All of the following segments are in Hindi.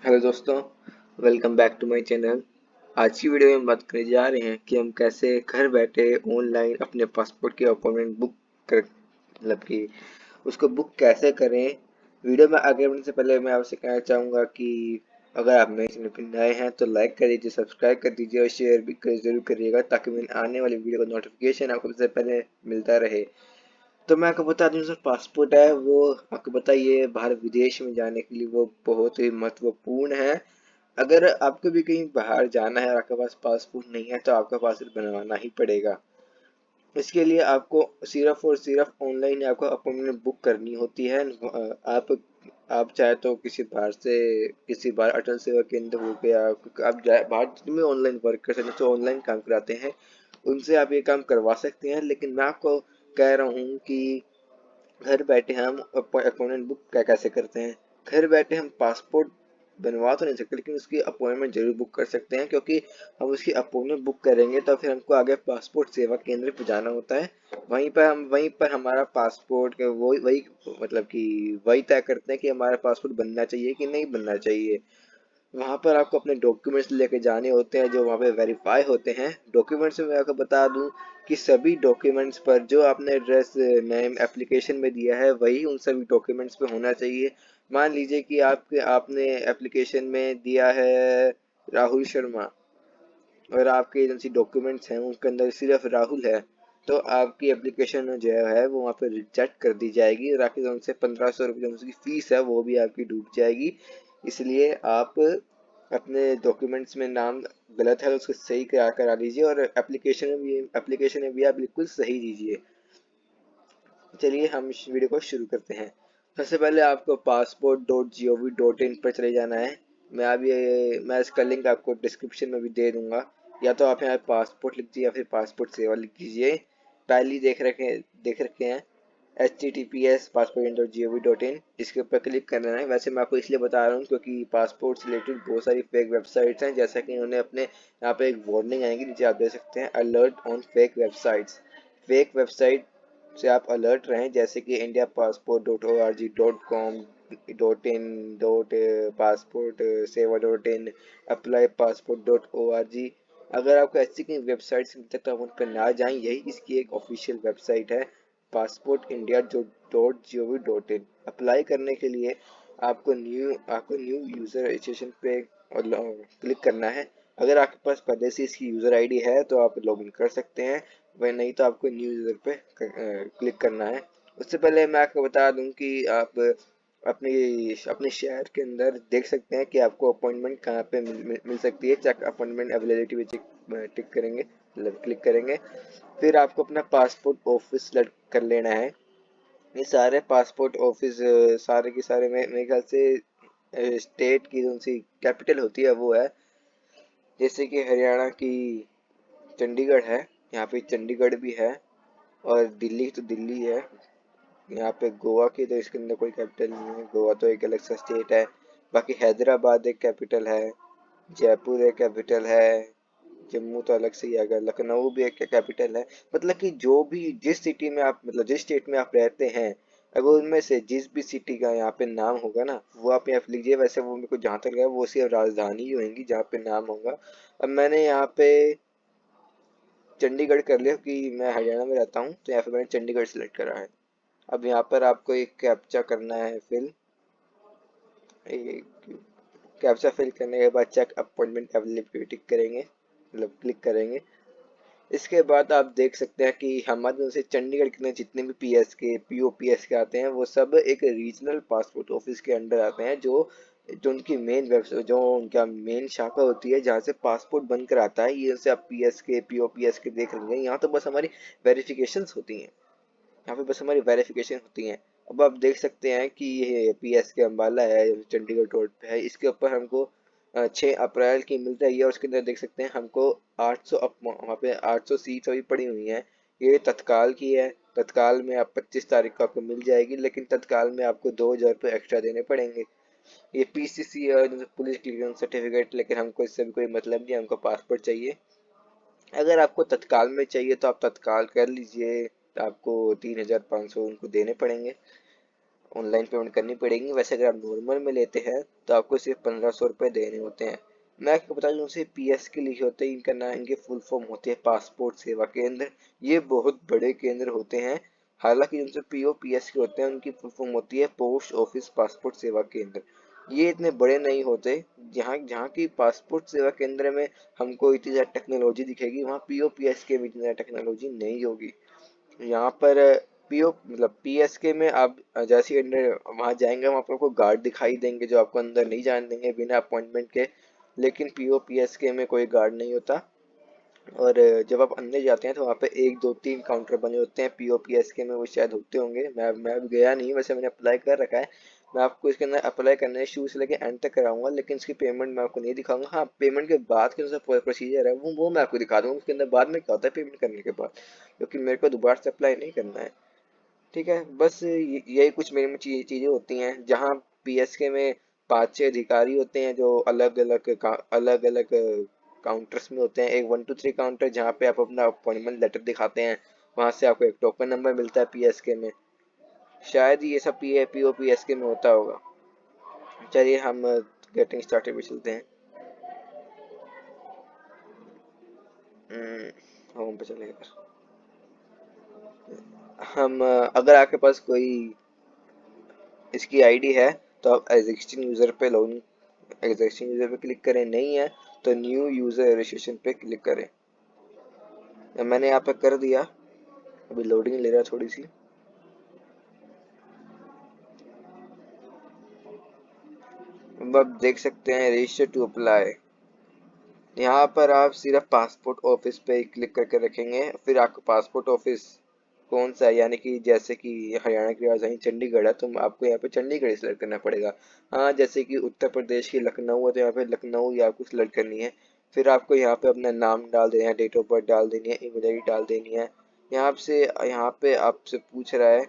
हेलो दोस्तों, welcome back to my channel. आज की वीडियो में हम बात करने जा रहे हैं कि हम कैसे घर बैठे ऑनलाइन अपने पासपोर्ट की अपॉइंटमेंट बुक कर मतलब कि उसको बुक कैसे करें। वीडियो में आगे बढ़ने से पहले मैं आपसे कहना चाहूँगा कि अगर आप मेरे चैनल पर नए हैं तो लाइक कर दीजिए, सब्सक्राइब कर दीजिए और शेयर भी जरूर करिएगा ताकि मेरे आने वाली वीडियो का नोटिफिकेशन आपको सबसे पहले मिलता रहे। तो मैं आपको बता दूं, जो पासपोर्ट है वो आपको बताइए बाहर विदेश में जाने के लिए वो बहुत ही महत्वपूर्ण है। अगर आपको भी कहीं बाहर जाना है और आपके पास पासपोर्ट नहीं है तो आपका पासपोर्ट बनवाना ही पड़ेगा। इसके लिए आपको सिर्फ और सिर्फ ऑनलाइन आपको अपॉइंटमेंट बुक करनी होती है। आप चाहे तो किसी बाहर अटल सेवा केंद्र हो गया, आप बाहर में ऑनलाइन वर्क कर सकते हैं तो ऑनलाइन काम कराते हैं, उनसे आप ये काम करवा सकते हैं। लेकिन मैं आपको कह रहा हूँ कि घर बैठे हम अपॉइंटमेंट बुक कैसे करते हैं। घर बैठे हम पासपोर्ट बनवा तो नहीं सकते लेकिन उसकी अपॉइंटमेंट जरूर बुक कर सकते हैं, क्योंकि हम उसकी अपॉइंटमेंट बुक करेंगे तो फिर हमको आगे पासपोर्ट सेवा केंद्र पे जाना होता है। वहीं पर हमारा पासपोर्ट के वही वही मतलब कि वही तय करते हैं कि हमारा पासपोर्ट बनना चाहिए कि नहीं बनना चाहिए। वहाँ पर आपको अपने डॉक्यूमेंट्स लेके जाने होते हैं जो वहाँ पे वेरीफाई होते हैं। डॉक्यूमेंट्स में मैं आपको बता दूँ कि सभी डॉक्यूमेंट्स पर जो आपने एड्रेस नेम एप्लीकेशन में दिया है वही उन सभी डॉक्यूमेंट्स पे होना चाहिए। मान लीजिए कि आपने एप्लीकेशन में दिया है राहुल शर्मा और आपके एजेंसी डॉक्यूमेंट्स हैं उनके अंदर सिर्फ राहुल है, तो आपकी एप्लीकेशन जो है वो वहाँ पे रिजेक्ट कर दी जाएगी और आपकी उनसे 1500 रुपये जो उसकी फ़ीस है वो भी आपकी डूब जाएगी। इसलिए आप अपने डॉक्यूमेंट्स में नाम गलत है तो उसको सही करा लीजिए और एप्लीकेशन में भी आप बिल्कुल सही दीजिए। चलिए हम इस वीडियो को शुरू करते हैं। सबसे पहले आपको passport.gov.in पर चले जाना है। मैं इसका लिंक आपको डिस्क्रिप्शन में भी दे दूंगा। या तो आप यहाँ पासपोर्ट लिख दीजिए या फिर पासपोर्ट सेवा लिख दीजिए। पहले देख रखे हैं https passport.gov.in, इसके ऊपर क्लिक करना है। वैसे मैं आपको इसलिए बता रहा हूँ क्योंकि पासपोर्ट से रिलेटेड बहुत सारी फेक वेबसाइट्स हैं, जैसा कि उन्होंने अपने यहाँ पे एक वार्निंग आएगी, नीचे आप देख सकते हैं alert on fake websites. Fake website से आप अलर्ट रहें, जैसे कि indiaPassport.org.com .in .passport सेवा अप्लाई passport.org। अगर आपको ऐसी कहीं वेबसाइट से मिलता है तो आप उन पर ना जाएं, यही इसकी एक ऑफिशियल वेबसाइट है passportindia.gov.in। अप्लाई करने के लिए आपको न्यू यूज़र रजिस्ट्रेशन पे क्लिक करना है। अगर आपके पास पहले से इसकी यूज़र आईडी है तो आप लॉगिन कर सकते हैं, वह नहीं तो आपको न्यू यूज़र पे क्लिक करना है। उससे पहले मैं आपको बता दूं कि आप अपनी अपने शहर के अंदर देख सकते हैं कि आपको अपॉइंटमेंट कहाँ पे मिल सकती है। चेक अपॉइंटमेंट अवेलेबिलिटी पे टिक करेंगे, मतलब क्लिक करेंगे। फिर आपको अपना पासपोर्ट ऑफिस सेलेक्ट कर लेना है। ये सारे पासपोर्ट ऑफिस सारे के सारे मेरे ख्याल से स्टेट की जो सी कैपिटल होती है वो है। जैसे कि हरियाणा की चंडीगढ़ है, यहाँ पे चंडीगढ़ भी है। और दिल्ली तो दिल्ली है। यहाँ पे गोवा की तो इसके अंदर कोई कैपिटल नहीं है, गोवा तो एक अलग सा स्टेट है। बाकी हैदराबाद एक कैपिटल है, जयपुर एक कैपिटल है, जम्मू तो अलग से ही आ गया, लखनऊ भी एक कैपिटल है। मतलब कि जो भी जिस सिटी में आप मतलब जिस स्टेट में आप रहते हैं, अगर उनमें से जिस भी सिटी का यहाँ पे नाम होगा ना वो आप यहाँ पे लीजिए। वैसे वो मेरे को जहाँ तक लगा वो सिर्फ राजधानी ही होंगी जहाँ पे नाम होगा। अब मैंने यहाँ पे चंडीगढ़ कर लिया क्योंकि मैं हरियाणा में रहता हूँ, तो यहाँ पे मैंने चंडीगढ़ सेलेक्ट करा है। अब यहाँ पर आपको एक कैप्चा करना है फिल। कैप्चा फिल करने के बाद चेक अपॉइंटमेंट अवेलेबिलिटी करेंगे, मतलब क्लिक करेंगे। इसके बाद आप देख सकते हैं कि हमारे में से चंडीगढ़ के जितने भी पीएस के पीओपीएस के आते हैं वो सब एक रीजनल पासपोर्ट ऑफिस के अंडर आते हैं, जो जो उनकी मेन वेब जो उनका मेन शाखा होती है जहाँ से पासपोर्ट बनकर आता है। ये जैसे आप पीएस के पीओपीएस के देख रहे हैं, यहाँ तो बस हमारी वेरिफिकेशंस होती हैं, यहाँ पे बस हमारी वेरिफिकेशन होती हैं। अब आप देख सकते हैं कि ये पीएस के अम्बाला है, चंडीगढ़ रोड पे है। इसके ऊपर हमको 6 अप्रैल की मिल रही है और उसके अंदर देख सकते हैं हमको 800 वहाँ पे 800 सीट्स अभी पड़ी हुई हैं। ये तत्काल की है। तत्काल में आप 25 तारीख को आपको मिल जाएगी, लेकिन तत्काल में आपको 2000 रुपये एक्स्ट्रा देने पड़ेंगे। ये पीसीसी है, पुलिस क्लियरेंस सर्टिफिकेट, लेकिन हमको इससे भी कोई मतलब नहीं, हमको पासपोर्ट चाहिए। अगर आपको तत्काल में चाहिए तो आप तत्काल कर लीजिए, आपको 3500 उनको देने पड़ेंगे। ऑनलाइन पेमेंट करनी पड़ेगी। वैसे अगर आप नॉर्मल में लेते हैं तो आपको सिर्फ 1500 रुपये देने होते हैं। मैं आपको बता दूं से पीएस के लिखे होते हैं, इनका नाम, इनके फुल फॉर्म होती है पासपोर्ट सेवा केंद्र। ये बहुत बड़े केंद्र होते हैं। हालांकि जिनसे पीओ पीएस के होते हैं उनकी फुल फॉर्म होती है पोस्ट ऑफिस पासपोर्ट सेवा केंद्र। ये इतने बड़े नहीं होते। जहाँ जहाँ की पासपोर्ट सेवा केंद्र में हमको इतनी ज़्यादा टेक्नोलॉजी दिखेगी, वहाँ पीओ पीएस के में इतनी ज़्यादा टेक्नोलॉजी नहीं होगी। यहाँ पर पीओ मतलब पीएसके में आप जैसे ही अंदर वहाँ जाएंगे वहाँ पर आपको गार्ड दिखाई देंगे जो आपको अंदर नहीं जाने देंगे बिना अपॉइंटमेंट के। लेकिन पीओ पीएसके में कोई गार्ड नहीं होता। और जब आप अंदर जाते हैं तो वहाँ पे 1 2 3 काउंटर बने होते हैं पीओ पीएसके में, वो शायद होते होंगे। मैं अभी गया नहीं, वैसे मैंने अप्लाई कर रखा है। मैं आपको इसके अंदर अप्लाई करने शुरू से लेकर एंड तक कराऊंगा, लेकिन इसकी पेमेंट मैं आपको नहीं दिखाऊंगा। हाँ, पेमेंट के बाद के जो प्रोसीजर है वो मैं आपको दिखा दूंगा उसके अंदर बाद में क्या होता है पेमेंट करने के बाद, क्योंकि मेरे को दोबारा से अप्लाई नहीं करना है। ठीक है, बस यही कुछ मेरे में चीज़ें होती हैं। जहाँ पीएसके में 5 6 अधिकारी होते हैं जो अलग अलग काउंटर्स में होते हैं। एक 1 2 3 काउंटर जहाँ पे आप अपना अपॉइंटमेंट लेटर दिखाते हैं, वहाँ से आपको एक टोकन नंबर मिलता है पीएसके में। शायद ये सब पीओ पीएसके में होता होगा। चलिए हम गेटिंग स्टार्टेड पे चलते हैं। होम पे चलेगा। हम अगर आपके पास कोई इसकी आईडी है तो आप एग्जिस्टिंग यूज़र पे लॉगिन एग्जिस्टिंग यूज़र पे क्लिक करें, नहीं है तो न्यू यूज़र रजिस्ट्रेशन पे क्लिक करें। मैंने यहाँ पे कर दिया, अभी लोडिंग ले रहा है थोड़ी सी। अब आप देख सकते हैं रजिस्टर टू अप्लाई। यहाँ पर आप सिर्फ पासपोर्ट ऑफिस पे क्लिक करके रखेंगे, फिर आपका पासपोर्ट ऑफिस कौन सा है, यानी कि जैसे कि हरियाणा की राजधानी चंडीगढ़ है तो आपको यहाँ पे चंडीगढ़ सेलेक्ट करना पड़ेगा। हाँ, जैसे कि उत्तर प्रदेश की लखनऊ है तो यहाँ पे लखनऊ ही आपको सेलेक्ट करनी है। फिर आपको यहाँ पे अपना नाम डाल देना है, डेट ऑफ बर्थ डाल देनी है, ईमेल आईडी डाल देनी है। यहाँ पे आपसे पूछ रहा है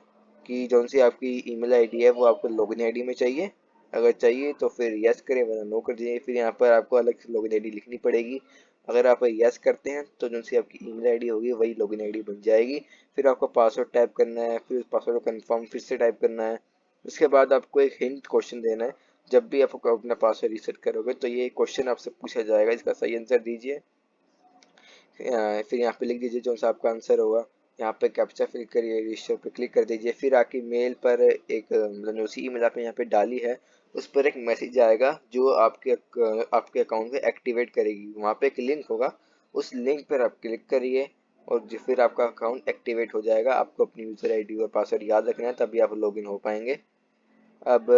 कि जौन सी आपकी ईमेल आईडी है वो आपको लॉगिन आईडी में चाहिए। अगर चाहिए तो फिर यस करें वरना नो कर दीजिए। फिर यहाँ पर आपको अलग से लॉगिन आईडी लिखनी पड़ेगी। अगर आप यस करते हैं तो जो सी आपकी ईमेल आईडी होगी वही लॉगिन आईडी बन जाएगी। फिर आपको पासवर्ड टाइप करना है, फिर उस पासवर्ड को कंफर्म फिर से टाइप करना है। उसके बाद आपको एक हिंट क्वेश्चन देना है। जब भी आप अपना पासवर्ड रीसेट करोगे तो ये क्वेश्चन आपसे पूछा जाएगा, इसका सही आंसर दीजिए। फिर यहाँ पे लिख दीजिए जो सा आपका आंसर होगा। यहाँ पे कैप्चा फिल करिए, रजिस्टर पे क्लिक कर दीजिए। फिर आपकी मेल पर एक मतलब जो सी ईमेल आपने यहाँ पे डाली है उस पर एक मैसेज आएगा जो आपके अकाउंट में एक्टिवेट करेगी। वहाँ पे एक लिंक होगा, उस लिंक पर आप क्लिक करिए और फिर आपका अकाउंट एक्टिवेट हो जाएगा। आपको अपनी यूज़र आईडी और पासवर्ड याद रखना है तभी आप लॉगिन हो पाएंगे। अब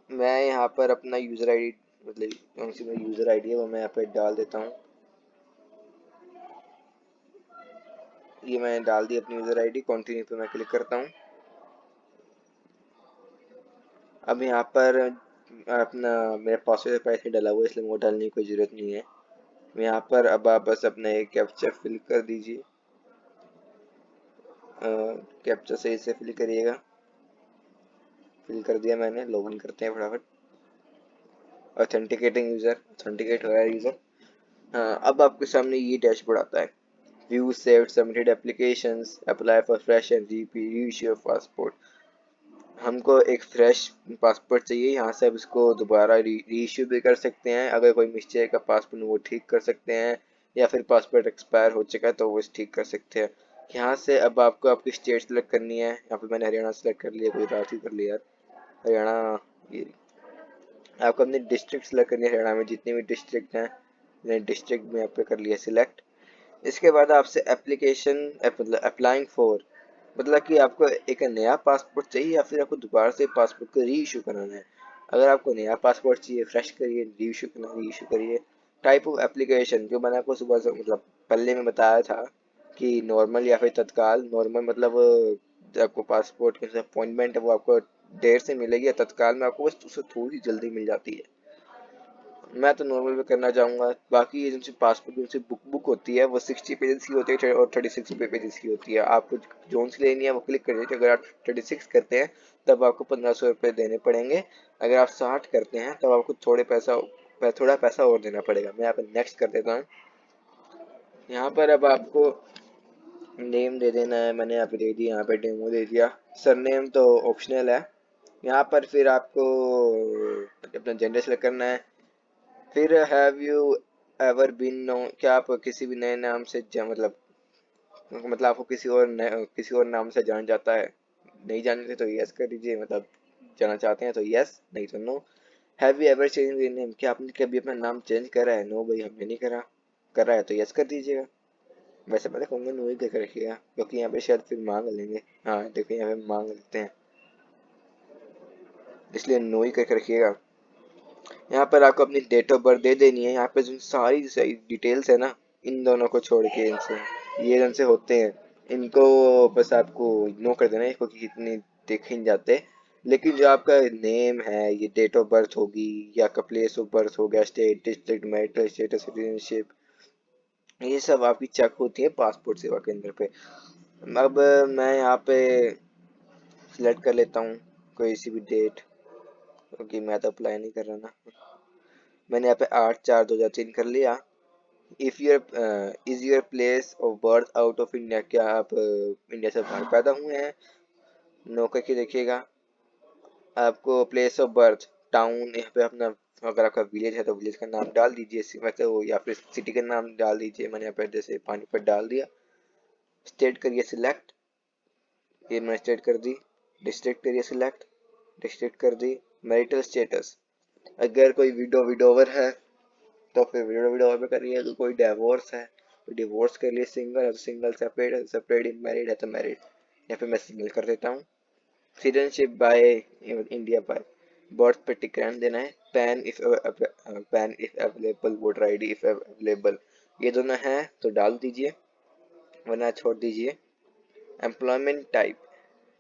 मैं यहाँ पर अपना यूज़र आईडी मतलब कौन सी मेरी यूज़र आईडी है वो मैं यहाँ पर डाल देता हूँ। ये मैंने डाल दी अपनी यूज़र आईडी, कंटिन्यू पे मैं क्लिक करता हूँ। अब यहाँ पर अपना मेरा पासवर्ड पहले डाला हुआ है इसलिए वो डालने की कोई ज़रूरत नहीं है। यहाँ पर अब आप बस अपना एक कैप्चा फिल कर दीजिए। कैप्चा सही से फिल करिएगा। फिल कर दिया मैंने, लॉगिन करते हैं फटाफट। ऑथेंटिकेटिंग यूज़र, ऑथेंटिकेट हो रहा है यूज़र। हाँ, अब आपके सामने ये डैशबोर्ड आता है। View saved submitted applications, apply for fresh and रीपी रीइश्यू ऑफ पासपोर्ट। हमको एक फ्रेश पासपोर्ट चाहिए। यहाँ से आप इसको दोबारा री इशू भी कर सकते हैं। अगर कोई मिस्टेक है पासपोर्ट में वो ठीक कर सकते हैं, या फिर पासपोर्ट एक्सपायर हो चुका है तो वो ठीक कर सकते हैं। यहाँ से अब आपको आपकी स्टेट सेलेक्ट करनी है। यहाँ पे मैंने हरियाणा सेलेक्ट कर लिया, कोई रात ही कर लिया यार, हरियाणा। ये आपको अपनी डिस्ट्रिक्ट सेलेक्ट करनी है, हरियाणा में जितनी भी डिस्ट्रिक्ट हैं मैंने डिस्ट्रिक्ट में यहाँ पे कर लिया सिलेक्ट। इसके बाद आपसे एप्लीकेशन मतलब अप्लाइंग फॉर मतलब कि आपको एक नया पासपोर्ट चाहिए या फिर आपको दोबारा से पासपोर्ट को री इशू कराना है। अगर आपको नया पासपोर्ट चाहिए फ्रेश करिए, री इशू करिए। टाइप ऑफ एप्लीकेशन जो मैंने आपको सुबह से मतलब पहले में बताया था कि नॉर्मल या फिर तत्काल। नॉर्मल मतलब आपको पासपोर्ट की अपॉइंटमेंट है वो आपको देर से मिलेगी, या तत्काल में आपको बस उससे थोड़ी जल्दी मिल जाती है। मैं तो नॉर्मल में करना चाहूँगा। बाकी ये जो पासपोर्ट की बुक होती है वो 60 पेजेस की होती है और 36 पेजेस की होती है। आपको जोन सी लेनी है वो क्लिक कर दीजिए। अगर आप 36 करते हैं तब आपको 1500 रुपये देने पड़ेंगे। अगर आप 60 करते हैं तब आपको थोड़ा पैसा और देना पड़ेगा। मैं यहाँ पर नेक्स्ट कर देता हूँ। यहाँ पर अब आपको नेम दे देना है, मैंने यहाँ पे दे दिया, यहाँ पे डेमो दे दिया। सरनेम तो ऑप्शनल है। यहाँ पर फिर आपको अपना जेंडर सेलेक्ट करना है। फिर have you ever been no, क्या आप किसी भी नए नाम से मतलब आपको किसी और नाम से जाना जाता है? नहीं जानते तो यस कर दीजिए, मतलब जाना चाहते हैं तो यस, नहीं तो no. Have you ever change your name, क्या आपने कभी अपना नाम चेंज करा है? नो भाई, हमने नहीं करा। करा है तो यस कर दीजिएगा। वैसे मैं तो कहूँगा नो ही करके रखिएगा, क्योंकि यहाँ पे शायद फिर मांग लेंगे। हाँ देखो, यहाँ पे मांग लेते हैं, इसलिए नो ही करके रखिएगा। यहाँ पर आपको अपनी डेट ऑफ बर्थ दे देनी है। यहाँ पे जो सारी सही डिटेल्स है ना, इन दोनों को छोड़ के, इनसे, ये जिनसे होते हैं, इनको बस आपको इग्नोर कर देना है, क्योंकि इतने देखे नहीं जाते। लेकिन जो आपका नेम है, ये डेट ऑफ बर्थ होगी, या आपका प्लेस ऑफ बर्थ हो गया, state, district, marital status, citizenship, ये सब आपकी चेक होती है पासपोर्ट सेवा केंद्र पे। अब मैं यहाँ पे सिलेक्ट कर लेता हूँ कोई सी भी डेट, क्योंकि मैं तो अप्लाई नहीं कर रहा ना। मैंने यहाँ पे 8/4/2003 कर लिया। If your is your place of birth out of India, क्या आप इंडिया से बाहर पैदा हुए हैं? नो करके देखिएगा। आपको प्लेस ऑफ बर्थ, टाउन, यहाँ पे अपना, अगर आपका विलेज है तो विलेज का नाम डाल दीजिए, मतलब या फिर सिटी का नाम डाल दीजिए। मैंने यहाँ पे जैसे पानीपत डाल दिया। स्टेट करिए सिलेक्ट, ये मैंने स्टेट कर दी। डिस्ट्रिक्ट करिए सिलेक्ट, डिस्ट्रिक्ट कर दी। मैरिटल स्टेटस, अगर कोई विडोवर है तो फिर विडोवर पे करिए। अगर कोई डिवोर्स है तो डिवोर्स कर लिए। सिंगल है तो सिंगल, सेपरेट है तो सेपरेट, मैरिड है तो मैरिड। यहाँ पे मैं सिंगल कर देता हूँ। Citizenship by India by birth पे टिक रहने देना है। Pan if available, voter ID if available, ये दोनों हैं तो डाल दीजिए, वरना छोड़ दीजिए। एम्प्लॉयमेंट टाइप,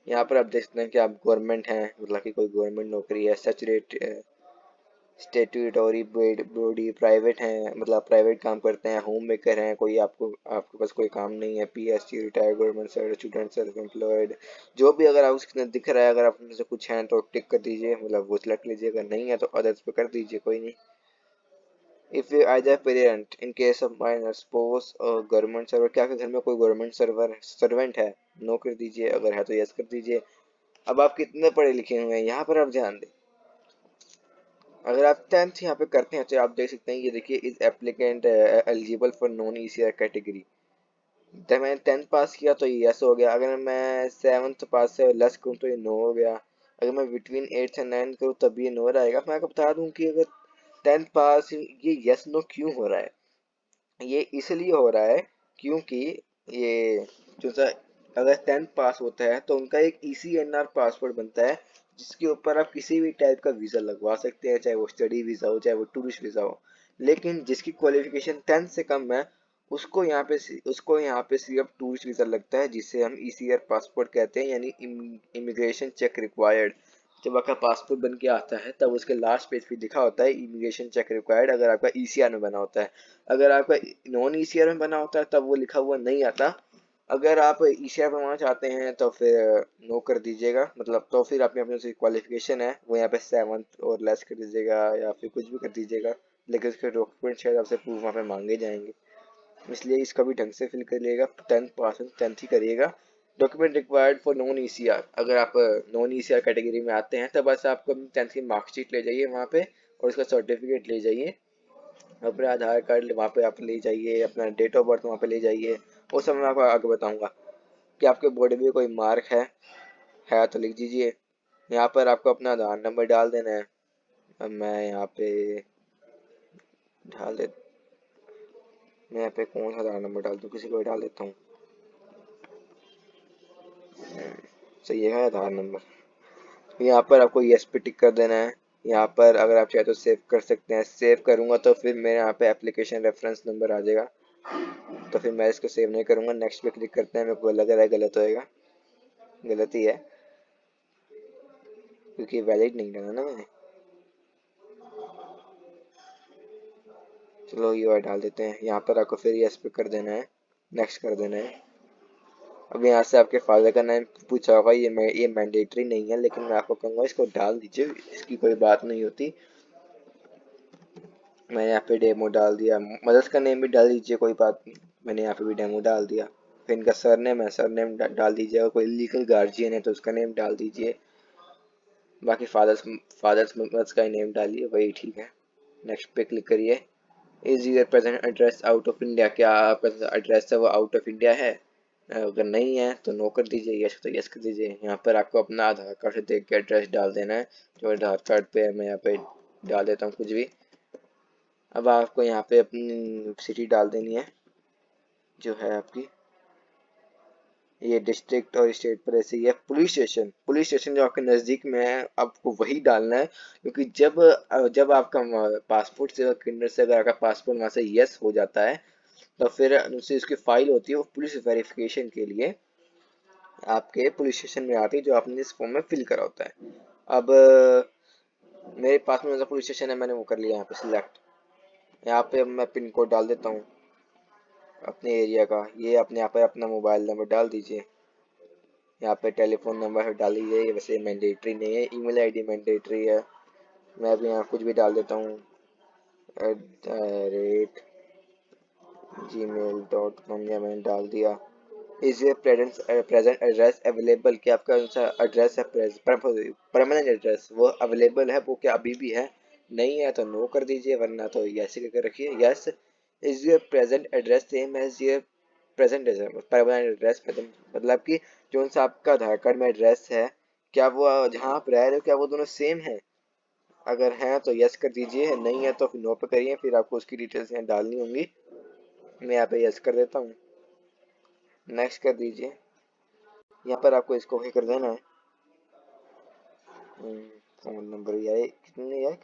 यहाँ पर आप देख सकते हैं कि आप गवर्नमेंट हैं, मतलब कि कोई गवर्नमेंट नौकरी है। सैचुरेट स्टेट्यूटरी बॉडी, प्राइवेट हैं, मतलब प्राइवेट काम करते हैं। होम मेकर हैं, कोई आपके पास कोई काम नहीं है। PSC, retired government service, student, self employed, जो भी अगर आप उसके दिख रहा है, अगर आप उनमें से कुछ हैं तो टिक कर दीजिए, मतलब वो सिलेक्ट लीजिए। अगर नहीं है तो अदर्स पे कर दीजिए, कोई नहीं। If you either parent in case of minor spores और गवर्नमेंट सर्वर, क्या आपके घर में कोई गवर्नमेंट सर्वेंट है? नो कर दीजिए, अगर है तो यस कर दीजिए। अब आप कितने पढ़े लिखे हुए हैं यहाँ पर आप ध्यान दें। अगर आप 10th यहाँ पे करते हैं तो आप देख सकते हैं, ये देखिए, is applicant eligible for non ECR category. जब मैंने 10th पास किया तो ये यस हो गया। अगर मैं 7th पास से लेस करूँ तो ये नो हो गया। अगर मैं बिटवीन 8th एंड 9th करूँ तब ये नो रहेगा। मैं आपको बता दूं कि अगर 10th पास ये यस नो क्यों हो रहा है, ये इसलिए हो रहा है क्योंकि ये जो सा, अगर 10th पास होता है तो उनका एक ECNR पासपोर्ट बनता है, जिसके ऊपर आप किसी भी टाइप का वीज़ा लगवा सकते हैं, चाहे वो स्टडी वीज़ा हो, चाहे वो टूरिस्ट वीज़ा हो। लेकिन जिसकी क्वालिफिकेशन 10th से कम है, उसको यहाँ पे सिर्फ टूरिस्ट वीज़ा लगता है, जिसे हम ECR पासपोर्ट कहते हैं, यानी इमिग्रेशन चेक रिक्वायर्ड। जब आपका पासपोर्ट बन के आता है तब उसके लास्ट पेज पे लिखा होता है इमिग्रेशन चेक रिक्वायर्ड, अगर आपका ECR में बना होता है। अगर आपका नॉन ECR में बना होता है तब वो लिखा हुआ नहीं आता। अगर आप ECR बनवाना चाहते हैं तो फिर नो कर दीजिएगा, मतलब तो फिर अपने अपने से क्वालिफिकेशन है वो यहाँ पे 7th और लेस कर दीजिएगा, या फिर कुछ भी कर दीजिएगा। लेकिन उसके डॉक्यूमेंट शायद आपसे प्रूफ वहाँ पे मांगे जाएंगे, इसलिए इसका भी ढंग से फिल करिएगा। 10th पास 10th ही करिएगा। Document required for non ECR, अगर आप नॉन ECR कैटेगरी में आते हैं तो बस आपको अपनी 10th की मार्कशीट ले जाइए वहाँ पे, और उसका सर्टिफिकेट ले जाइए, अपना आधार कार्ड वहाँ पे आप ले जाइए, अपना डेट ऑफ बर्थ वहाँ पे ले जाइए। वो सब मैं आपको आगे बताऊँगा। कि आपके बॉडी में कोई मार्क है तो लिख दीजिए। यहाँ पर आपको अपना आधार नंबर डाल देना है। अब डाल दे मैं यहाँ पे कौन सा आधार नंबर डाल दूँ, किसी को भी डाल देता हूँ। सही है आधार नंबर। यहाँ पर आपको यस पे टिक कर देना है। यहाँ पर अगर आप चाहे तो सेव कर सकते हैं। सेव करूँगा तो फिर मेरे यहाँ पे एप्लीकेशन रेफरेंस नंबर आ जाएगा, तो फिर मैं इसको सेव नहीं करूँगा। नेक्स्ट पे क्लिक करते हैं। मेरे को लग रहा है गलत होएगा, गलत ही है, क्योंकि वैलिड नहीं डाला ना मैंने। चलो ये वाला डाल देते हैं। यहाँ पर आपको फिर यस पे कर देना है, नेक्स्ट कर देना है। अब यहाँ से आपके फादर का नाम पूछा होगा, ये मैंडेटरी नहीं है, लेकिन मैं आपको कहूँगा इसको डाल दीजिए, इसकी कोई बात नहीं होती। मैंने यहाँ पे डेमो डाल दिया। मदर्स का नेम भी डाल दीजिए, कोई बात नहीं, मैंने यहाँ पे भी डेमो डाल दिया। फिर इनका सरनेम है, सरनेम डाल दीजिए। अगर कोई लीगल गार्जियन है तो उसका नेम डाल दीजिए। बाकी फादर्स मदर्स का नेम डालिए, वही ठीक है। नेक्स्ट पे क्लिक करिए। Is your present address out of India, क्या आपका एड्रेस है वो आउट ऑफ इंडिया है? अगर नहीं है तो नो कर दीजिए, यस तो यस कर दीजिए। यहाँ पर आपको अपना आधार कार्ड से देख के एड्रेस डाल देना है। जो आधार कार्ड पे है मैं यहाँ पे डाल देता हूँ कुछ भी। अब आपको यहाँ पे अपनी सिटी डाल देनी है जो है आपकी। ये डिस्ट्रिक्ट और स्टेट पर ऐसे ही है। पुलिस स्टेशन जो आपके नज़दीक में है आपको वही डालना है, क्योंकि जब आपका पासपोर्ट सेवा केंद्र से अगर आपका पासपोर्ट वहाँ से यस हो जाता है तो फिर दूसरी उसकी फाइल होती है वो पुलिस वेरिफिकेशन के लिए आपके पुलिस स्टेशन में आती है, जो आपने इस फॉर्म में फिल करा होता है। अब मेरे पास में जो पुलिस स्टेशन है मैंने वो कर लिया यहाँ पे सिलेक्ट। यहाँ पे अब मैं पिन कोड डाल देता हूँ अपने एरिया का। ये अपने यहाँ पे अपना मोबाइल नंबर डाल दीजिए। यहाँ पे टेलीफोन नंबर डाल दीजिए, ये वैसे मैंडेटरी नहीं है। ईमेल आईडी मैंडेटरी है। मैं अभी यहाँ कुछ भी डाल देता हूँ @gmail.com, या मैंने डाल दिया। इज ये प्रेजेंट एड्रेस अवेलेबल, क्या आपका एड्रेस है परमानेंट एड्रेस वो अवेलेबल है, वो क्या अभी भी है? नहीं है तो नो कर दीजिए, वरना तो यस करके रखिए। Yes. Is your present address same as your present permanent address, मतलब कि जो सा आपका आधार कार्ड में एड्रेस है क्या वो जहाँ आप रह रहे हो क्या वो दोनों सेम है? अगर हैं तो यस कर दीजिए, नहीं है तो फिर नो पे करिए। फिर आपको उसकी डिटेल्स यहाँ डालनी होंगी। मैं यहाँ पे यस कर देता हूँ, नेक्स्ट कर दीजिए। यहाँ पर आपको इसको ही कर देना है। फोन नंबर यार कितने यार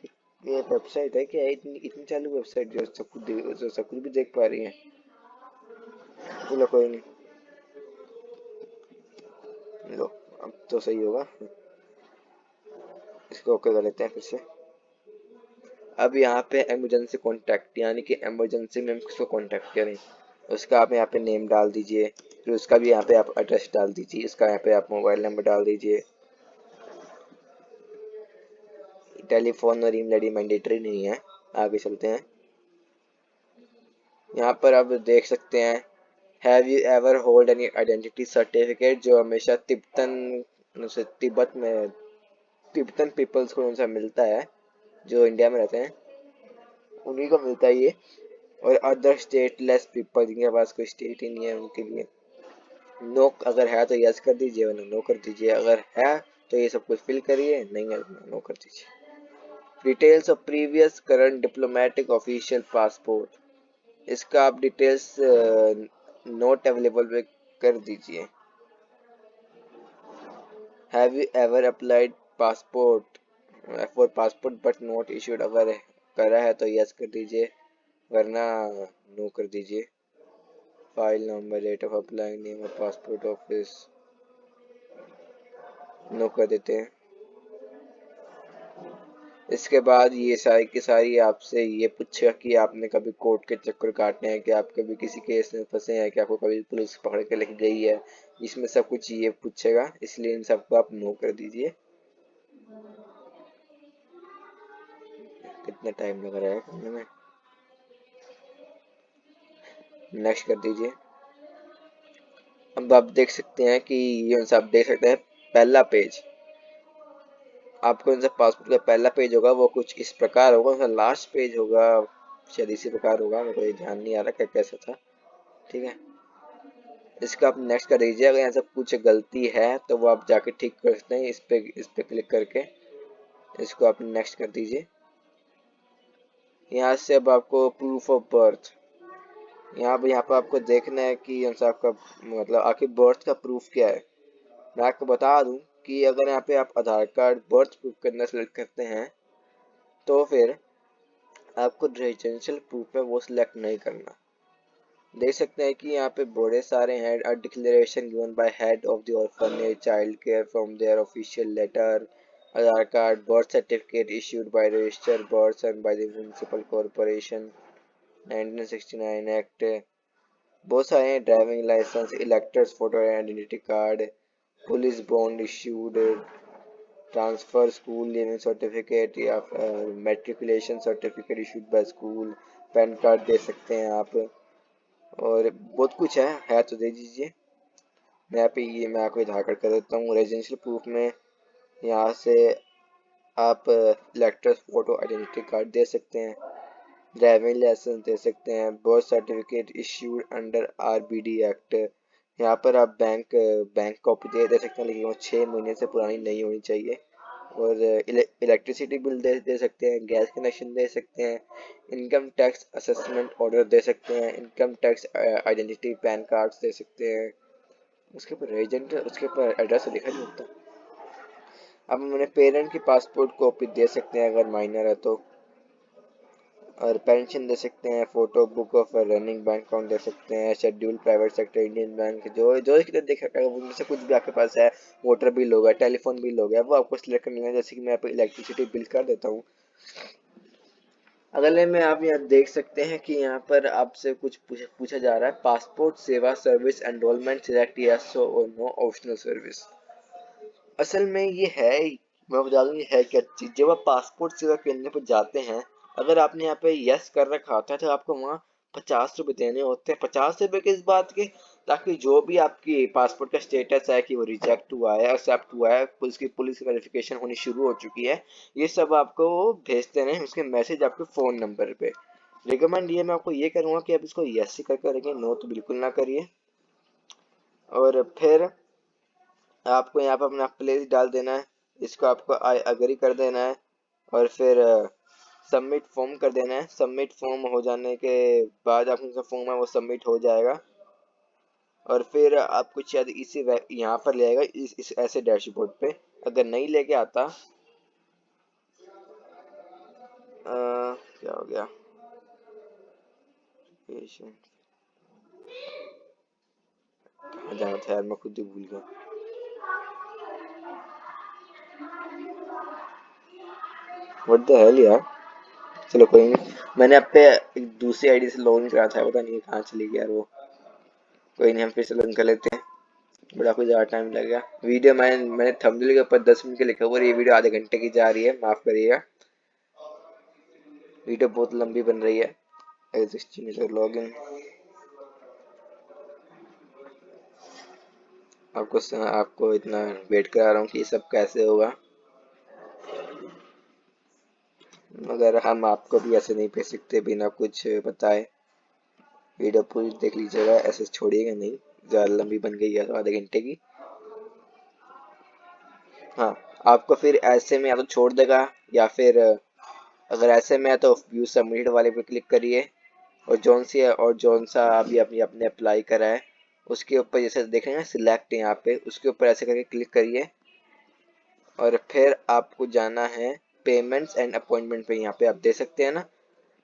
ये वेबसाइट है क्या? इतनी इतनी चालू वेबसाइट जो सब कुछ भी देख पा रही है। चलो कोई नहीं, लो अब तो सही होगा। इसको ओके कर लेते हैं फिर से। अब यहाँ पे इमरजेंसी कॉन्टैक्ट, यानी कि इमरजेंसी में हम किसको कॉन्टैक्ट करें उसका आप यहाँ पे नेम डाल दीजिए। फिर उसका भी यहाँ पे आप एड्रेस डाल दीजिए। इसका यहाँ पे आप मोबाइल नंबर डाल दीजिए। टेलीफोन और ईमेल आईडी मैंडेटरी नहीं है। आगे चलते हैं। यहाँ पर आप देख सकते हैं have you ever hold any identity certificate, जो हमेशा तिब्बत में तिब्बतन पीपल्स को उनसे मिलता है जो इंडिया में रहते हैं, उन्हीं को मिलता है ये। और अदर स्टेटलेस पीपल जिनके पास कोई स्टेट ही नहीं है उनके लिए नो। अगर है तो यस कर दीजिए, वरना नो कर दीजिए। अगर है तो ये सब कुछ फिल करिए, नहीं है तो नो कर दीजिए। Details of previous current diplomatic official passport, इसका आप डिटेल्स नोट अवेलेबल पे कर दीजिए। Have you ever applied passport for passport but not issued, अगर करा है तो यस कर दीजिए, वरना नो कर दीजिए। File number, date of apply, name of passport office, note कर देते हैं। इसके बाद ये सारी की सारी आपसे ये पूछेगा कि आपने कभी कोर्ट के चक्कर काटने हैं, कि आप कभी किसी केस में फंसे हैं, कि आपको कभी पुलिस पकड़ के लेके गई है, इसमें सब कुछ ये पूछेगा। इसलिए इन सबको आप नो कर दीजिए। कितना टाइम लग रहा है करने में, नेक्स्ट कर दीजिए। अब आप देख सकते हैं कि ये आप देख सकते हैं पहला पेज आपको इनसे पासपोर्ट का पहला पेज होगा वो कुछ इस प्रकार होगा। उसका लास्ट पेज होगा शायद इसी प्रकार होगा, मेरे को ये ध्यान नहीं आ रहा क्या कैसा था। ठीक है, इसका आप नेक्स्ट कर दीजिए। अगर यहाँ से कुछ गलती है तो वो आप जाके ठीक कर सकते हैं इस पे क्लिक करके। इसको आप नेक्स्ट कर दीजिए। यहाँ से अब आपको प्रूफ ऑफ बर्थ, यहाँ पर आपको देखना है कि आपका मतलब आखिर बर्थ का प्रूफ क्या है। मैं आपको बता दूं कि अगर यहाँ पे आप आधार कार्ड बर्थ प्रूफ करना सेलेक्ट करते हैं तो फिर आपको रेजिडेंशियल प्रूफ है वो सिलेक्ट नहीं करना। देख सकते हैं कि यहाँ पे बड़े सारे हैं। A declaration given by head of the orphanage child care from their official letter, Aadhaar card, birth certificate issued by registered birth and by the municipal corporation, 1969 act, बहुत सारे हैं। Driving licence, electors photo, identity card, police bond issued, transfer school living certificate या matriculation certificate issued by school, PAN card दे सकते हैं आप। और बहुत कुछ है तो दे दीजिए। मैं आपको आधार कार्ड कर देता हूँ। रेजिडेंशियल प्रूफ में यहाँ से आप इलेक्टर्स फोटो आइडेंटिटी कार्ड दे सकते हैं, ड्राइविंग लाइसेंस दे सकते हैं, birth certificate issued under RBD act. यहाँ पर आप बैंक कॉपी दे सकते हैं, लेकिन वो 6 महीने से पुरानी नहीं होनी चाहिए। और इलेक्ट्रिसिटी बिल दे सकते हैं, गैस कनेक्शन दे सकते हैं, इनकम टैक्स असेसमेंट ऑर्डर दे सकते हैं, income tax identity pan cards they सकते हैं। उसके ऊपर एजेंट, उसके ऊपर एड्रेस लिखा नहीं होता। अब हम अपने पेरेंट की पासपोर्ट कॉपी दे सकते हैं अगर माइनर है तो, और पेंशन दे सकते हैं, photo book of running bank account दे सकते हैं, schedule private sector Indian bank जो जो इसके देख सकता है उनमें से कुछ भी आपके पास है। वाटर बिल होगा, टेलीफोन बिल हो गया, वो आपको सिलेक्ट करना है। जैसे कि मैं यहाँ पे इलेक्ट्रिसिटी बिल कर देता हूँ। अगले में आप यहाँ देख सकते हैं कि यहाँ पर आपसे कुछ पूछा जा रहा है, पासपोर्ट सेवा सर्विस एनरोलमेंट सिलेक्ट यस और नो ऑप्शनल सर्विस। असल में ये है, मैं बता दूं ये है क्या चीज। जब आप पासपोर्ट सेवा केंद्र पर जाते हैं, अगर आपने यहाँ पे यस कर रखा होता है तो आपको वहाँ 50 रुपये देने होते हैं। 50 रुपये किस बात के? ताकि जो भी आपकी पासपोर्ट का स्टेटस है कि वो रिजेक्ट हुआ है, एक्सेप्ट हुआ है, पुलिस वेरिफिकेशन होनी शुरू हो चुकी है, ये सब आपको भेजते रहे उसके मैसेज आपके फ़ोन नंबर पे। रिकमेंड ये मैं आपको ये करूँगा कि आप इसको यस ही करके रखें, नो तो बिल्कुल ना करिए। और फिर आपको यहाँ पर अपना प्लेस डाल देना है, इसको आपको आई अग्री कर देना है, और फिर सबमिट फॉर्म कर देना है। सबमिट फॉर्म हो जाने के बाद आपका फॉर्म है वो सबमिट हो जाएगा, और फिर आपको शायद इसी यहाँ पर ले आएगा इस ऐसे डैशबोर्ड पे। अगर नहीं लेके आता क्या हो गया, पेशेंट कहाँ जाना था यार, मैं खुद ही भूल गया। व्हाट द हेल यार। चलो कोई नहीं, मैंने आप पे एक दूसरी आईडी से लॉगिन करा था, पता नहीं कहाँ चली गई यार वो। कोई नहीं, हम फिर से लॉगिन कर लेते हैं। बड़ा कुछ ज़्यादा टाइम लगेगा। वीडियो मैंने थंबनेल के ऊपर 10 मिनट के लिखा हुआ है, ये वीडियो आधे घंटे की जा रही है, माफ़ करिएगा। वीडियो बहुत लंबी बन रही है। एग्जिस्टिंग लॉगिन आपको इतना वेट करा रहा हूँ कि ये सब कैसे होगा, मगर हम आपको भी ऐसे नहीं भेज सकते बिना कुछ बताए। वीडियो पूरी देख लीजिएगा, ऐसे छोड़िएगा नहीं। ज़्यादा लंबी बन गई है तो आधे घंटे की। हाँ, आपको फिर ऐसे में या तो छोड़ देगा, या फिर अगर ऐसे में है तो व्यू सबमिटेड वाले पे क्लिक करिए, और जौन सा अभी अपनी अपने अप्लाई करा है उसके ऊपर जैसे देखेंगे सिलेक्ट यहाँ पे, उसके ऊपर ऐसे करके क्लिक करिए, और फिर आपको जाना है पेमेंट्स एंड अपॉइंटमेंट पे। यहाँ पे आप दे सकते हैं ना,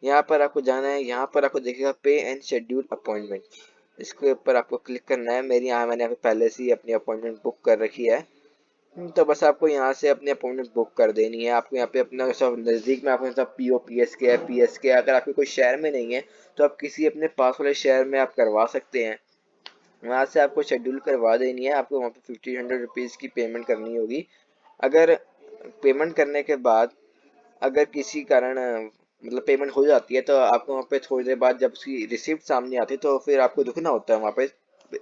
यहाँ पर आपको जाना है, यहाँ पर आपको देखिएगा पे एंड शेड्यूल अपॉइंटमेंट, इसके ऊपर आपको क्लिक करना है। मैंने यहाँ पे पहले से ही अपनी अपॉइंटमेंट बुक कर रखी है, तो बस आपको यहाँ से अपनी अपॉइंटमेंट बुक कर देनी है। आपको यहाँ पे अपना सब नज़दीक में आपके सब POPS के है, PS के, अगर आपके कोई शहर में नहीं है तो आप किसी अपने पास वाले शहर में आप करवा सकते हैं। वहाँ से आपको शेड्यूल करवा देनी है, आपको वहाँ पे 1500 रुपीज़ की पेमेंट करनी होगी। अगर पेमेंट करने के बाद अगर किसी कारण मतलब पेमेंट हो जाती है, तो आपको वहाँ पे थोड़ी देर बाद जब उसकी रिसिप्ट सामने आती है तो फिर आपको रुकना होता है वहाँ पे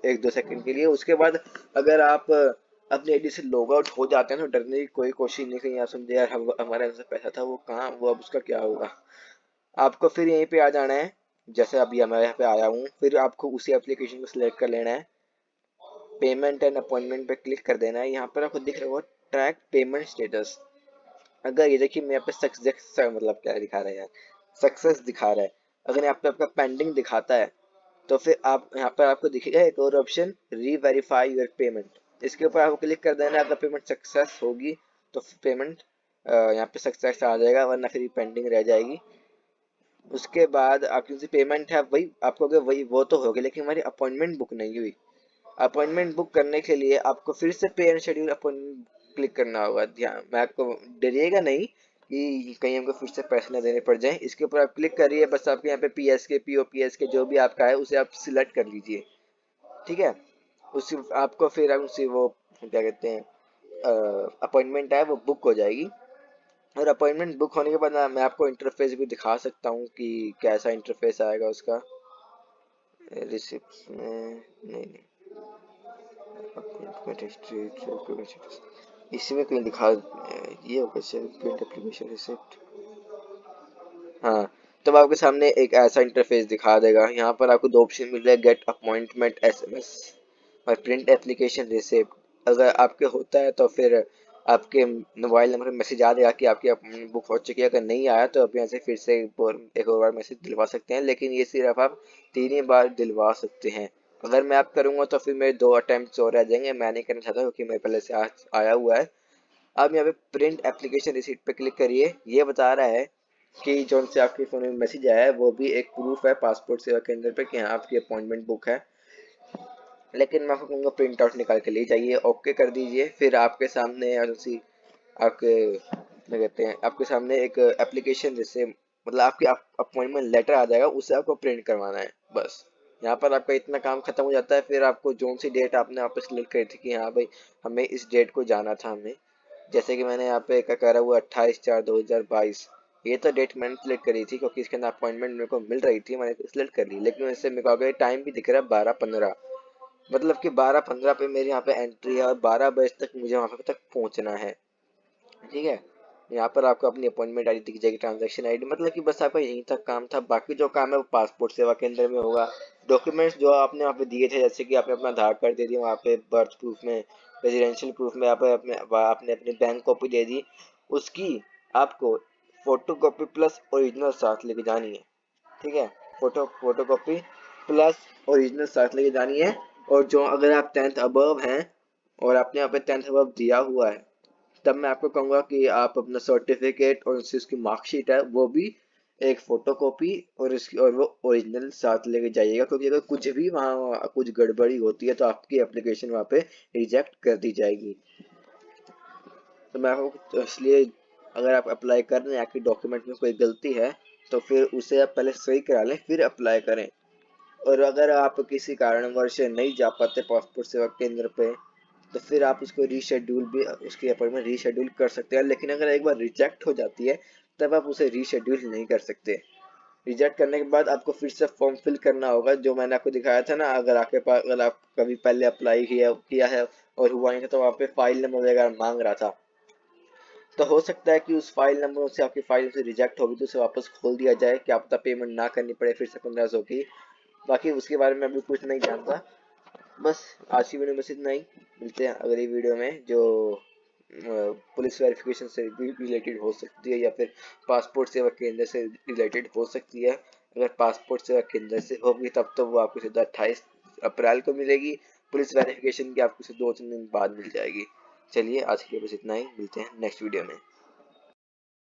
1-2 सेकंड के लिए। उसके बाद अगर आप अपनी आईडी से लॉग आउट हो जाते हैं तो डरने की कोई कोशिश नहीं, कहीं आप समझे यार हमारे अंदर पैसा था वो कहाँ, वो अब उसका क्या होगा। आपको फिर यहीं पे आ जाना है, जैसे अभी मैं यहाँ पे आया हूँ, फिर आपको उसी एप्लीकेशन को सिलेक्ट कर लेना है, पेमेंट एंड अपॉइंटमेंट पे क्लिक कर देना है। यहाँ पर आपको दिख रहा होगा ट्रैक पेमेंट स्टेटस। अगर ये देखिए मेरे पे सक्सेस मतलब क्या दिखा रहा है यार, सक्सेस दिखा रहा है। अगर यहाँ पे आपका पेंडिंग दिखाता है तो फिर आप यहाँ पर आपको दिखेगा एक और ऑप्शन, री वेरीफाई योर पेमेंट। इसके ऊपर आपको क्लिक कर देना है। अगर पेमेंट सक्सेस होगी तो पेमेंट यहाँ पे सक्सेस आ जाएगा, वरना फिर पेंडिंग रह जाएगी। उसके बाद आपकी जो पेमेंट है वही आपको, अगर वही वो तो होगी, लेकिन हमारी अपॉइंटमेंट बुक नहीं हुई। अपॉइंटमेंट बुक करने के लिए आपको फिर से पे एंड शेड्यूल अपॉइंटमेंट क्लिक करना होगा। ध्यान, मैं आपको डरिएगा नहीं कि कहीं हमको फिर से पैसे ना देने पड़ जाए। इसके ऊपर आप क्लिक करिए, बस आपके यहाँ पे PS के POPS के जो भी आपका है उसे आप सिलेक्ट कर लीजिए, ठीक है। उसी आपको फिर उसी वो क्या कहते हैं अपॉइंटमेंट है वो बुक हो जाएगी। और अपॉइंटमेंट बुक होने के बाद मैं आपको इंटरफेस भी दिखा सकता हूँ कि कैसा इंटरफेस आएगा उसका। रिसिप्ट में नहीं नहीं, अपॉइंटमेंट हिस्ट्री, इसमें कहीं दिखा, ये होगा शायद प्रिंट एप्लीकेशन रिसिप्ट। हाँ, तब आपके सामने एक ऐसा इंटरफेस दिखा देगा। यहाँ पर आपको दो ऑप्शन मिल रहे हैं, गेट अपॉइंटमेंट एसएमएस और प्रिंट एप्लीकेशन रिसिप्ट। अगर आपके होता है तो फिर आपके मोबाइल नंबर पर मैसेज आ जाएगा कि आपकी अपॉइंटमेंट बुक हो चुकी है। अगर नहीं आया तो आप यहाँ से फिर से एक और बार मैसेज दिलवा सकते हैं, लेकिन ये सिर्फ आप 3 ही बार दिलवा सकते हैं। अगर मैं आप करूँगा तो फिर मेरे 2 अटेम्प्ट और रह जाएंगे। मैं नहीं करना चाहता क्योंकि मेरे पहले से आया हुआ है। अब यहाँ पे प्रिंट एप्लीकेशन रिसीट पे क्लिक करिए। ये बता रहा है कि जो से आपके फ़ोन में मैसेज आया है वो भी एक प्रूफ है पासपोर्ट सेवा केंद्र पे कि हाँ आपकी अपॉइंटमेंट बुक है। लेकिन मैं आपको कहूँगा प्रिंट आउट निकाल के ले जाइए, ओके कर दीजिए। फिर आपके सामने उसी आपके क्या कहते हैं, आपके सामने एक एप्लीकेशन जैसे मतलब आपकी अपॉइंटमेंट लेटर आ जाएगा, उसे आपको प्रिंट करवाना है बस। यहाँ पर आपका इतना काम खत्म हो जाता है। फिर आपको जो सी डेट आपने यहाँ पे सिलेक्ट करी थी कि हाँ भाई हमें इस डेट को जाना था, हमें जैसे कि मैंने यहाँ पे क्या करा हुआ 28/4/2022, ये तो डेट मैंने सिलेक्ट करी थी क्योंकि इसके अंदर अपॉइंटमेंट मेरे को मिल रही थी, मैंने सिलेक्ट कर ली। लेकिन इससे मेरे को आगे टाइम भी दिख रहा है 12:15, मतलब कि 12:15 पे मेरे यहाँ पे एंट्री है और 12 बजे तक मुझे वहाँ पे तक पहुँचना है। ठीक है, यहाँ पर आपको अपनी अपॉइंटमेंट आईडी दिख जाएगी, ट्रांजैक्शन आईडी, मतलब कि बस आपका यहीं तक काम था। बाकी जो काम है वो पासपोर्ट सेवा केंद्र में होगा। डॉक्यूमेंट्स जो आपने वहाँ पे दिए थे, जैसे कि आपने अपना आधार कार्ड दे दिया वहाँ पे, बर्थ प्रूफ में, रेजिडेंशियल प्रूफ में आपने अपनी बैंक कॉपी दे दी, उसकी आपको फोटो कॉपी प्लस ओरिजिनल साथ लेके जानी है। ठीक है, फोटो कॉपी प्लस ओरिजिनल साथ लेके जानी है। और जो अगर आप 10th अबव हैं और आपने यहाँ पे 10th अबव दिया हुआ है, तब मैं आपको कहूँगा कि आप अपना सर्टिफिकेट और उसकी मार्कशीट है वो भी एक फोटोकॉपी और इसकी और वो ओरिजिनल साथ लेके जाइएगा, क्योंकि अगर कुछ भी वहाँ कुछ गड़बड़ी होती है तो आपकी एप्लीकेशन वहाँ पे रिजेक्ट कर दी जाएगी। तो मैं आपको तो इसलिए अगर आप अप्लाई कर रहे हैं, आपकी डॉक्यूमेंट में कोई गलती है तो फिर उसे आप पहले सही करा लें फिर अप्लाई करें। और अगर आप किसी कारणवश नहीं जा पाते पासपोर्ट सेवा केंद्र पे तो फिर आप उसको रीशेड्यूल भी, उसकी अपॉइंटमेंट रीशेड्यूल कर सकते हैं। लेकिन अगर एक बार रिजेक्ट हो जाती है तब आप उसे रीशेड्यूल नहीं कर सकते। रिजेक्ट करने के बाद आपको फिर से फॉर्म फिल करना होगा, जो मैंने आपको दिखाया था ना। अगर आपके पास, अगर आप कभी पहले अप्लाई किया है और हुआ नहीं था तो वहाँ पे फाइल नंबर वगैरह मांग रहा था, तो हो सकता है कि उस फाइल नंबर से आपकी फाइल से रिजेक्ट होगी तो उसे वापस खोल दिया जाए, क्या पता पेमेंट ना करनी पड़े फिर से 1500 की। बाकी उसके बारे में अभी कुछ नहीं जानता। बस आज की वीडियो में इतना ही। मिलते हैं अगली वीडियो में जो पुलिस वेरिफिकेशन से भी रिलेटेड हो सकती है या फिर पासपोर्ट सेवा केंद्र से रिलेटेड हो सकती है। अगर पासपोर्ट सेवा केंद्र से होगी तब तो वो आपको सीधा 28 अप्रैल को मिलेगी। पुलिस वेरिफिकेशन की आपको 2-3 दिन बाद मिल जाएगी। चलिए आज के लिए बस इतना ही, मिलते हैं नेक्स्ट वीडियो में।